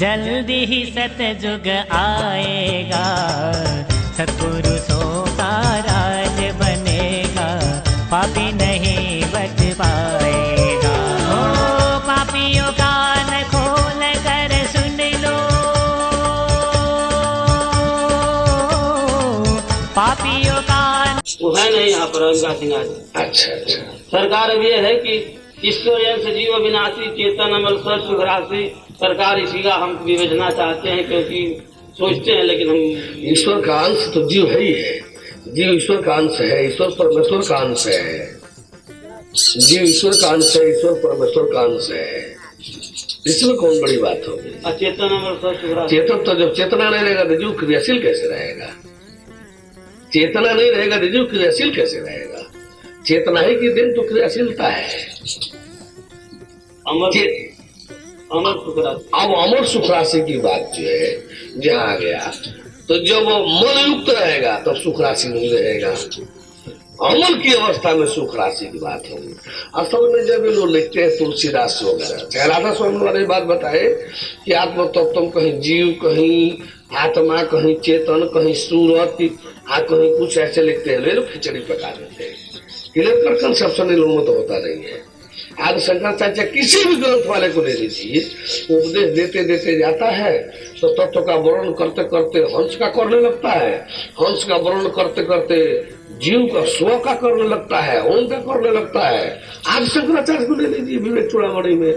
जल्दी ही सतयुग आएगा, सत्पुरुषों का राज बनेगा, पापी नहीं बच पाएगा। ओ पापियों कान खोल कर सुन लो, पापियों कान वो है नहीं यहाँ पर उनका सिंगार। अच्छा अच्छा। सरकार अब ये है कि ईश्वर सजीव विनाशी चेतन अमल सुखराशि। सरकार इसी का हम विवेचना चाहते हैं, क्योंकि सोचते हैं लेकिन हम ईश्वर का अंश तो जीव है ही है। जीव ईश्वर का अंश है, ईश्वर परमेश्वर का अंश है। जीव ईश्वर का अंश है, ईश्वर परमेश्वर का अंश है। इसमें कौन बड़ी बात होगी। अचेतन अमल सुखराशि। चेतन तो जब चेतना नहीं रहेगा तो जीव क्रियाशील कैसे रहेगा। चेतना नहीं रहेगा तो जीव क्रियाशील कैसे रहेगा। चेतना ही की दिन तो क्रियाशीलता है। अमर सुख राशि। अब अमर सुख राशि की बात जो है जहाँ आ गया, तो जब वो मन युक्त रहेगा तब सुख राशि नहीं रहेगा। अमल की अवस्था में सुख राशि की बात होगी। असल में जब ये लोग लिखते हैं तुलसीदास वगैरह, चाहे राधा स्वामी वाली बात बताए कि आत्म तत्व कहीं जीव, कहीं आत्मा, कहीं चेतन, कहीं सूरत, कहीं कुछ ऐसे लिखते हैं। लोग खिचड़ी पका देते हैं। क्लियर कर कंसेप्शन इन लोगों में तो होता नहीं है। आज शंकराचार्य किसी भी ग्रंथ वाले को ले लीजिए, उपदेश देते देते जाता है तो तत्व का वर्णन करते करते हंस का करने लगता है, हंस का वर्णन करते करते जीव का स्व का करने लगता है, ओम का करने लगता है। आज शंकराचार्य को ले लीजिए विवेक चूड़ामणि में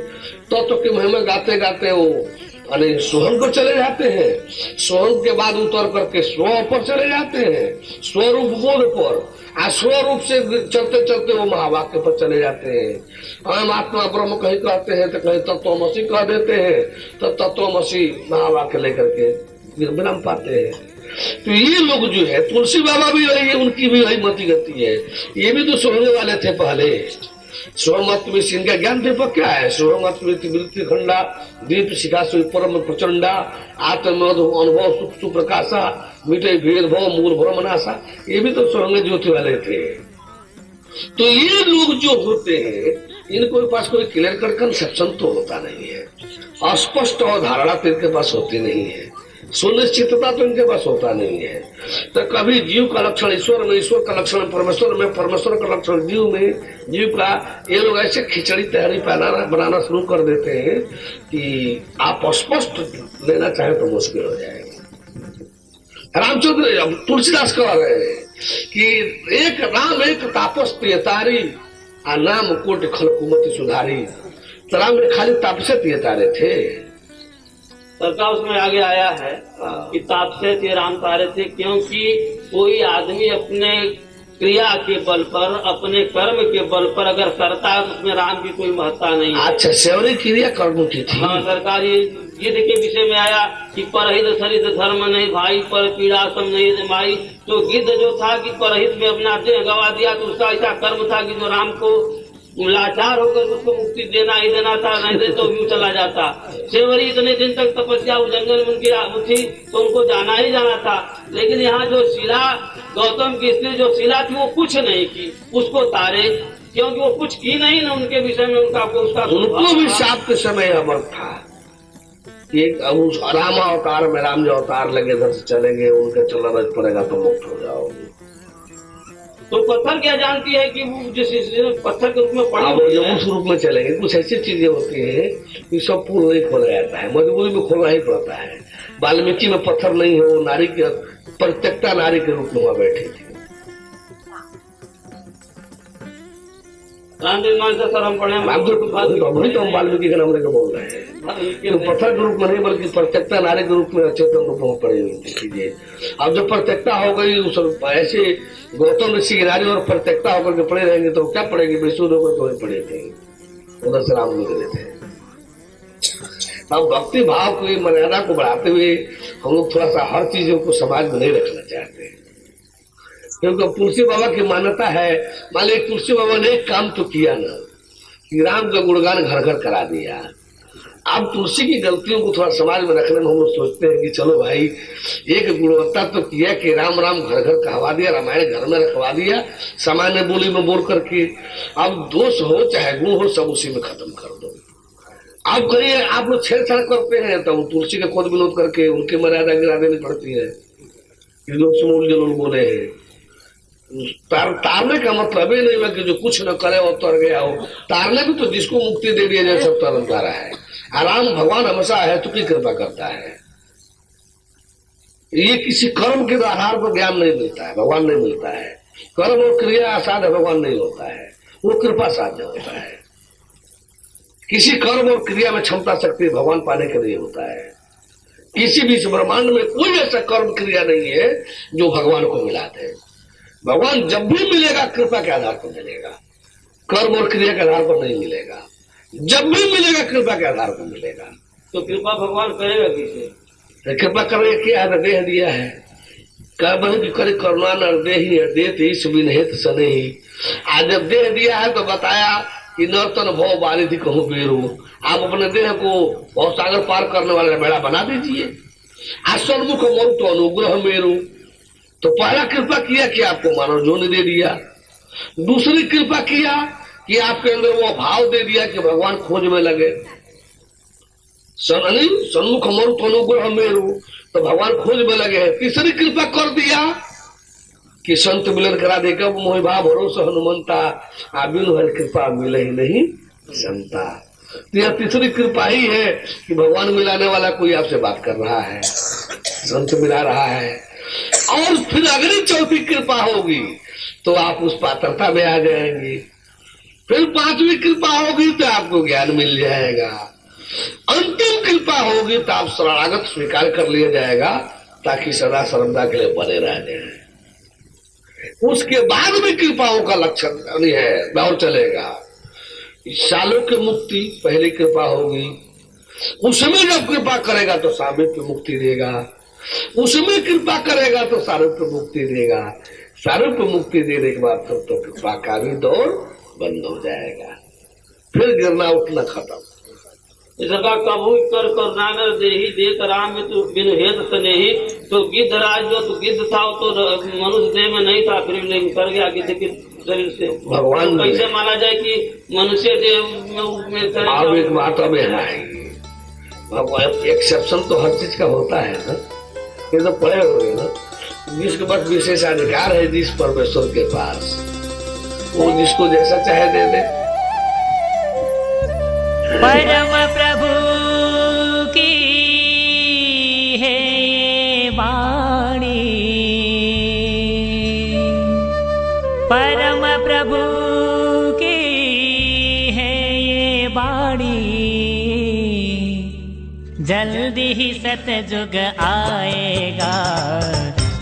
तत्व की महिमा गाते गाते वो अरे सोहम को चले जाते हैं। सोहम के बाद उतर करके स्व पर चले जाते हैं, स्वरूप बोध पर। स्वरूप से चलते चलते वो महावाक्य पर चले जाते हैं। हम आत्मा ब्रह्म कहीं कहते हैं तो कहीं तत्वमसी कह देते हैं, तो तत्वमसी महावाक्य लेकर के विराम पाते हैं। तो ये लोग जो है, तुलसी बाबा भी वही है, उनकी भी वही मति गति है। ये भी तो सोहने वाले थे पहले। सोहमत में इनका ज्ञान दीपक क्या है। सोहमत वृत्ति खंडा दीप शिखा परम प्रचंडा आत्म अनुभव सुख सुप्रकाशा मिटे भेद भाव मूल भ्रम नाशा। ये भी तो सोहंगे ज्योति वाले थे। तो ये लोग जो होते हैं, इनके पास कोई क्लियर कट कंसेप्शन तो होता नहीं है। अस्पष्ट अवधारणा तो इनके पास होती नहीं है। सुनिश्चितता तो इनके पास होता नहीं है। तो कभी जीव का लक्षण ईश्वर में, ईश्वर का लक्षण परमेश्वर में, परमेश्वर का लक्षण जीव में, जीव का, ये लोग ऐसे खिचड़ी तैयारी बनाना शुरू कर देते हैं कि आप स्पष्ट लेना चाहे तो मुश्किल हो जाएगा। रामचंद्र अब तुलसीदास कह रहे हैं कि एक राम एक तापस तारी आ नाम कोट खलकुमति सुधारी। तो राम ने खाली तापसे तारे थे। सरकार उसमें आगे आया है कि ताप से राम तारे थे, क्योंकि कोई आदमी अपने क्रिया के बल पर, अपने कर्म के बल पर अगर करता है तो उसमें राम की कोई महत्ता नहीं है। अच्छा, सेवरी क्रिया कर्म की थी। हाँ, सरकार ये गिद्ध के विषय में आया कि परहित सरित धर्म नहीं भाई, पर पीड़ा सम नहीं माई। तो गिद्ध जो था कि परहित में अपना देह गवा दिया, तो उसका ऐसा कर्म था कि जो राम को लाचार होकर उसको मुक्ति देना ही देना था, नहीं दे तो यूं चला जाता। सेवरी इतने दिन तक तपस्या उस जंगल में उनकी थी तो उनको जाना ही जाना था। लेकिन यहाँ जो शिला, गौतम की स्त्री जो शिला थी वो कुछ नहीं की, उसको तारे, क्योंकि वो कुछ की नहीं ना उनके विषय में। उनको भी शाप के समय अमर था। एक राम अवतार में राम जो अवतार लगे इधर से चलेंगे, उनके चलना पड़ेगा तो मुक्त हो जाओगे। तो पत्थर क्या जानती है कि वो जिस पत्थर के रूप में पड़ा उस रूप में चलेंगे। कुछ ऐसी चीजें होती हैं कि सब पूर्ण नहीं खोला जाता है, मजबूरी में खोलना ही पड़ता है। वाल्मीकि में पत्थर नहीं है, वो नारी के प्रत्यक्षता नारी के रूप में वहां बैठी थी। राम निर्माण से सर हम पढ़े, अभी तो हम वाल्मीकि के नाम लेकर बोल रहे हैं। तो पत्थर के रूप में नहीं बल्कि प्रत्यक्षता नारी के रूप में अचेतन रूप में पड़ी हुई थी। अब जब प्रत्यक्षता हो गई उस ऐसे गौतम ऋषि की नारी और प्रत्यक्षता होकर के पड़े रहेंगे तो क्या पड़ेगी, विष्णु होकर तो पड़े थे, उधर से राम निकले थे। अब भक्ति भाव की मर्यादा को बढ़ाते हुए हम लोग थोड़ा सा हर चीजों को समाज में नहीं रखना चाहते, क्योंकि तुलसी बाबा की मान्यता है। मान लीजिए तुलसी बाबा ने एक काम तो किया ना कि राम का गुणगान घर घर करा दिया। अब तुलसी की गलतियों को थोड़ा समाज में रखने में हम लोग सोचते हैं कि चलो भाई एक गुणवत्ता तो किया कि राम राम घर घर कहवा दिया, रामायण घर में रखवा दिया, सामान्य बोली में बोल करके। अब दोष हो चाहे गुण हो सब उसी में खत्म कर दो। आप कहिए आप लोग छेड़छाड़ करते हैं तो तुलसी के खुद विरोध करके उनकी मर्यादा गिरा देनी पड़ती है। ये लोग सुमूल जरूर बोले हैं, तारने का मतलब ही नहीं है कि जो कुछ न करे वो तर गया हो। तारने भी तो जिसको मुक्ति दे दिया जाए सब तरन तारा है। आराम भगवान हमेशा है तो की कृपा करता है। ये किसी कर्म के आधार पर ज्ञान नहीं मिलता है, भगवान नहीं मिलता है। कर्म और क्रिया साध्य भगवान नहीं होता है, वो कृपा साध्य होता है। किसी कर्म और क्रिया में क्षमता शक्ति भगवान पाने के लिए होता है। किसी भी ब्रह्मांड में कोई ऐसा कर्म क्रिया नहीं है जो भगवान को मिला दे। भगवान जब भी मिलेगा कृपा के आधार पर मिलेगा, कर्म और क्रिया के आधार पर नहीं मिलेगा। जब भी मिलेगा कृपा के आधार पर मिलेगा। तो कृपा भगवान करेगा किसे? कृपा करने क्या है? देह दिया है, करे करुणा न देही देत ही सुबिनहित सने ही। आज जब देह दिया है तो बताया कि नर्तन भव बारिधि कहूँ बेरू। आप अपने देह को बहुत सागर पार करने वाला बेड़ा बना दीजिए। आज सन्मुख मरु तो अनुग्रह मेरू। तो पहला कृपा किया कि आपको मानव जोनि दे दिया। दूसरी कृपा किया कि आपके अंदर वो भाव दे दिया कि भगवान खोज में लगे। सन्मुख मरु तो अनुग्रह मेरू, तो भगवान खोज में लगे हैं। तीसरी कृपा कर दिया कि संत मिलन करा देगा मोहि भाव भरोसा हनुमंता। बिनु हर कृपा मिले ही नहीं संता। तो यह तीसरी कृपा ही है कि भगवान मिलाने वाला कोई आपसे बात कर रहा है, संत मिला रहा है। और फिर अगली चौथी कृपा होगी तो आप उस पात्रता में आ जाएंगे। फिर पांचवी कृपा होगी तो आपको ज्ञान मिल जाएगा। अंतिम कृपा होगी तो आप शरणागत स्वीकार कर लिया जाएगा ताकि सदा सर्वदा के लिए बने रह जाए। उसके बाद में कृपाओं का लक्षण नहीं है, दौर चलेगा। सालों की मुक्ति पहली कृपा होगी। उसमें जब कृपा करेगा तो सामिप्य मुक्ति देगा। उसमें कृपा करेगा तो सारूप्य मुक्ति देगा। सारूप्य मुक्ति देने के बाद तो कृपा का भी दौर बंद हो जाएगा। फिर गिरना उठना खत्म। सदा कबू कर करुणा देही देत राम में तो बिन हेत स्नेही। तो गिद्ध राज जो तो गिद्ध था वो तो मनुष्य देह में नहीं था, फिर लेकिन कर गया गिद्ध के शरीर से। भगवान तो कैसे माना जाए कि मनुष्य देह में अब एक बात अब है, भगवान एक्सेप्शन तो हर चीज का होता है ना। ये तो पढ़े हुए ना, जिसके पास विशेष अधिकार है जिस परमेश्वर के पास, वो जिसको जैसा चाहे दे दे। परम प्रभु की है ये वाणी, परम प्रभु की है ये वाणी। जल्दी ही सतयुग आएगा,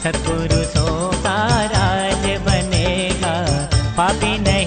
सत्पुरुषों का राज बनेगा। पापी नहीं